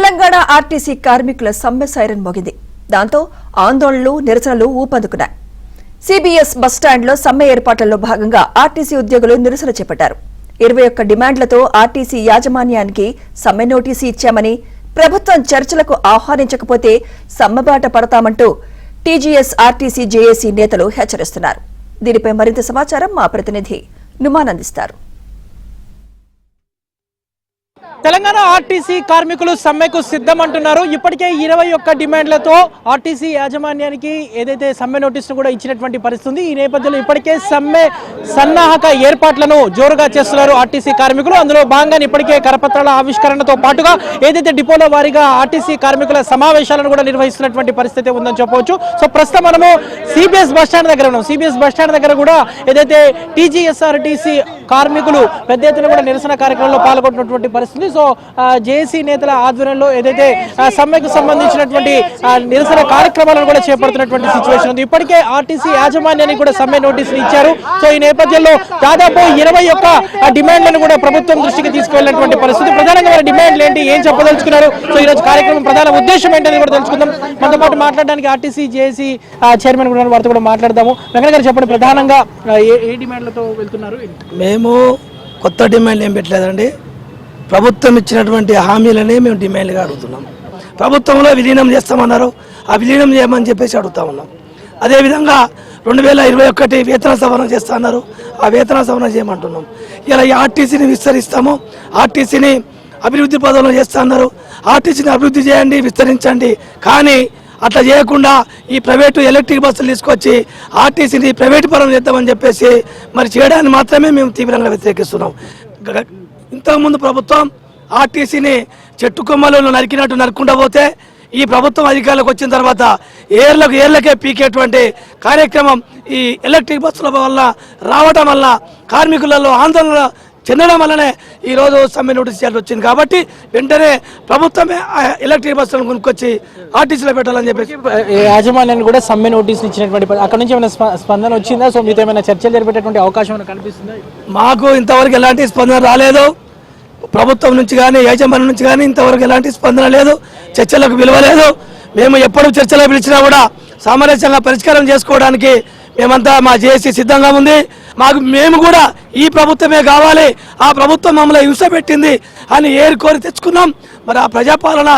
Telangana RTC కార్మికుల సమ్మె siren మోగింది. దాంతో ఆందోళనలు, నిరసనలు ఊపందుకున్నాయి. సిబిఎస్ బస్టాండ్లో సమ్మె ఏర్పాట్లలో భాగంగా ఆర్టీసీ ఉద్యోగులు నిరసన చేపట్టారు. 21 డిమాండ్లతో ఆర్టీసీ యాజమాన్యానికి సమ్మె నోటీసు ఇచ్చామని, ప్రభుత్వం చర్చలకు ఆహ్వానించకపోతే సమ్మెబాట పడతామంటూ టీజీఎస్ ఆర్టీసీ జేఏసీ నేతలు హెచ్చరిస్తున్నారు. దీనిపై మరింత సమాచారం మా ప్రతినిధి నుమాన్ అందిస్తారు. తెలంగాణ ఆర్టీసీ కార్మికులు సమ్మెకు సిద్ధమంటున్నారు. ఇప్పటికే 21 డిమాండ్లతో ఆర్టీసీ యాజమాన్యానికి ఏదైతే సమ్మె నోటీసును కూడా ఇచ్చినటువంటి పరిస్థితి. ఈ నేపథ్యంలో ఇప్పటికే సమ్మె సన్నాహక ఏర్పాట్లను జోరుగా చేస్తున్నారు ఆర్టీసీ కార్మికులు. అందులో భాగంగా ఇప్పటికే కరపత్రాల ఆవిష్కరణతో పాటుగా ఏదైతే డిపోల వారీగా ఆర్టీసీ కార్మికుల సమావేశాలను కూడా నిర్వహిస్తున్నటువంటి పరిస్థితి ఉందని చెప్పవచ్చు. సో ప్రస్తుతం మనము సిబిఎస్ బస్టాండ్ దగ్గర ఉన్నాం. సిబిఎస్ బస్టాండ్ దగ్గర కూడా ఏదైతే టీజీఎస్ఆర్టీసీ కార్మికులు పెద్ద ఎత్తున కూడా నిరసన కార్యక్రమంలో పాల్గొంటున్నటువంటి పరిస్థితి. సో జేఏసీ నేతల ఆధ్వర్యంలో ఏదైతే సమ్మెకు సంబంధించినటువంటి నిరసన కార్యక్రమాలను కూడా చేపడుతున్నటువంటి సిచ్యువేషన్ ఉంది. ఇప్పటికే ఆర్టీసీ యాజమాన్యానికి కూడా సమ్మె నోటీసులు ఇచ్చారు. సో ఈ నేపథ్యంలో దాదాపు 21 డిమాండ్లను కూడా ప్రభుత్వం దృష్టికి తీసుకువెళ్ళినటువంటి పరిస్థితి. ప్రధానంగా వారి డిమాండ్లు ఏంటి, ఏం చెప్పదలుచుకున్నారు, సో ఈ రోజు కార్యక్రమం ప్రధాన ఉద్దేశం ఏంటని కూడా తెలుసుకుందాం. మనతో పాటు మాట్లాడడానికి ఆర్టీసీ జేఏసీ చైర్మన్ కూడా వారితో కూడా మాట్లాడదాము. వెంకట గారు చెప్పండి, ప్రధానంగా ఏ డిమాండ్లతో వెళ్తున్నారు? మేము కొత్త డిమాండ్లు ఏం పెట్టలేదండి. ప్రభుత్వం ఇచ్చినటువంటి హామీలనే మేము డిమాండ్గా అడుగుతున్నాం. ప్రభుత్వంలో విలీనం చేస్తామన్నారు, ఆ విలీనం చేయమని చెప్పేసి అడుగుతా ఉన్నాం. అదేవిధంగా 2021 వేతన సవరణ చేస్తా అన్నారు, ఆ వేతన సవరణ చేయమంటున్నాం. ఇలా ఈ ఆర్టీసీని విస్తరిస్తాము, ఆర్టీసీని అభివృద్ధి పదంలో చేస్తా అన్నారు, ఆర్టీసీని అభివృద్ధి చేయండి, విస్తరించండి. కానీ అట్లా చేయకుండా ఈ ప్రైవేటు ఎలక్ట్రిక్ బస్సులు తీసుకొచ్చి ఆర్టీసీని ప్రైవేటు పరం చేద్దామని చెప్పేసి మరి చేయడాన్ని మాత్రమే మేము తీవ్రంగా వ్యతిరేకిస్తున్నాం. ఇంతకుముందు ప్రభుత్వం ఆర్టీసీని చెట్టు కొమ్మలను నరికినట్టు నరుక్కుండా పోతే ఈ ప్రభుత్వం అధికారులకు వచ్చిన తర్వాత ఏర్లకే పీకేటువంటి కార్యక్రమం ఈ ఎలక్ట్రిక్ బస్సుల వల్ల రావడం వల్ల కార్మికులలో ఆందోళన చెందడం వల్లనే ఈరోజు సమ్మె నోటీస్ చేయాల్సి వచ్చింది. కాబట్టి వెంటనే ప్రభుత్వమే ఎలక్ట్రిక్ బస్సులను కొనుక్కొచ్చి ఆర్టీసీలో పెట్టాలని చెప్పేసి యాజమాన్యాన్ని కూడా సమ్మె నోటీసులు ఇచ్చినటువంటి అక్కడ నుంచి ఏమైనా స్పందన వచ్చిందా? సో మీతో ఏమైనా చర్చలు జరిపేటటువంటి అవకాశం కనిపిస్తుందా? మాకు ఇంతవరకు ఎలాంటి స్పందన రాలేదు. ప్రభుత్వం నుంచి కానీ యాజమాన్యం నుంచి కానీ ఇంతవరకు ఎలాంటి స్పందన లేదు, చర్చలకు విలువలేదు. మేము ఎప్పుడు చర్చలు పిలిచినా కూడా సామరస్యంగా పరిష్కారం చేసుకోవడానికి మేమంతా మా జేఏసీ సిద్ధంగా ఉంది. మేము కూడా ఈ ప్రభుత్వమే కావాలి, ఆ ప్రభుత్వం మమ్మల్ని హింస పెట్టింది అని కోరి తెచ్చుకున్నాం. మరి ఆ ప్రజాపాలన